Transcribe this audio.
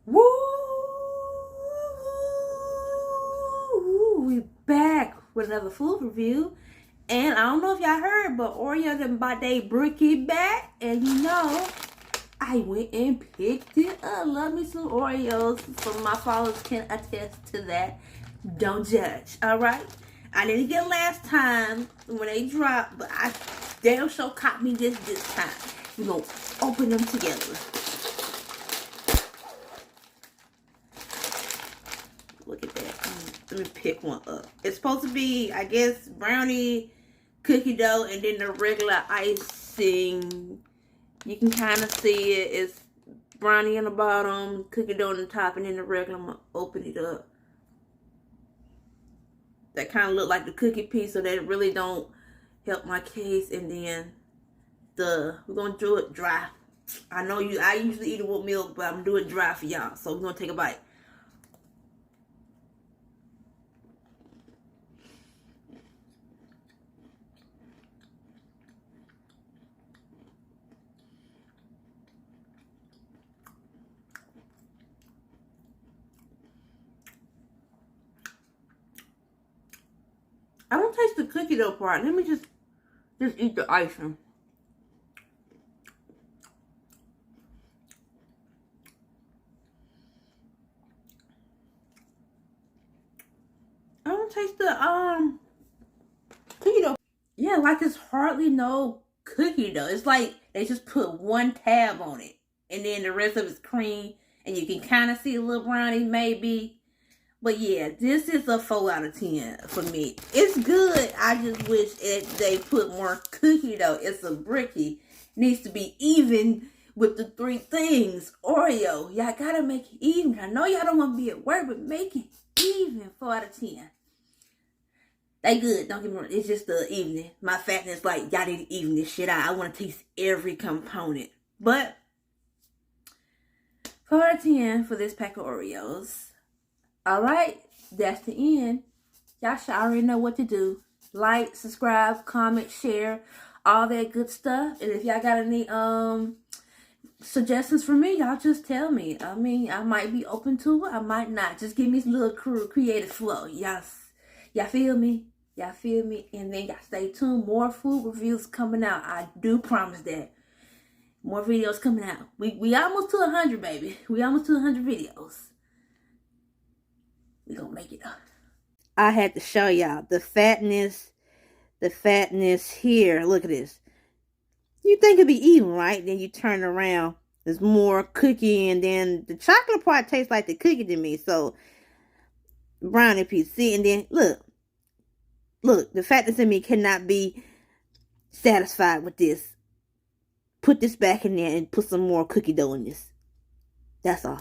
Woo! We back with another food review. And I don't know if y'all heard, but Oreo done bought they Brookie back. And you know, I went and picked it up. Love me some Oreos. So my followers can attest to that. Don't judge, alright? I didn't get last time when they dropped, but I damn sure caught me this time. We're going to open them together. Look at that. Let me pick one up. It's supposed to be, I guess, brownie, cookie dough, and then the regular icing. You can kind of see it. It's brownie on the bottom, cookie dough on the top, and then the regular. I'm going to open it up. That kind of look like the cookie piece, so that it really don't help my case. And then we're going to do it dry. I usually eat it with milk, but I'm going to do it dry for y'all. So we're going to take a bite. I don't taste the cookie dough part. Let me just eat the icing. I don't taste the cookie dough. Yeah, like it's hardly no cookie dough. It's like they just put one tab on it, and then the rest of it's cream, and you can kind of see a little brownie maybe. But yeah, this is a 4 out of 10 for me. It's good. I just wish they put more cookie dough. It's a brookie. Needs to be even with the 3 things. Oreo, y'all gotta make it even. I know y'all don't want to be at work, but make it even. 4 out of 10. They good. Don't get me wrong. It's just the evening. My fatness, like, y'all need to even this shit out. I want to taste every component. But 4 out of 10 for this pack of Oreos. Alright, that's the end. Y'all should already know what to do. Like, subscribe, comment, share, all that good stuff. And if y'all got any suggestions for me, y'all just tell me. I mean, I might be open to it, I might not. Just give me some little creative flow. Y'all feel me? Y'all feel me? And then y'all stay tuned. More food reviews coming out. I do promise that. More videos coming out. We almost to 100, baby. We almost to 100 videos. We gonna make it up. I had to show y'all the fatness here. Look at this. You think it'd be even, right? Then you turn around. There's more cookie, and then the chocolate part tastes like the cookie to me. So brownie piece. See, and then look, the fatness in me cannot be satisfied with this. Put this back in there and put some more cookie dough in this. That's all.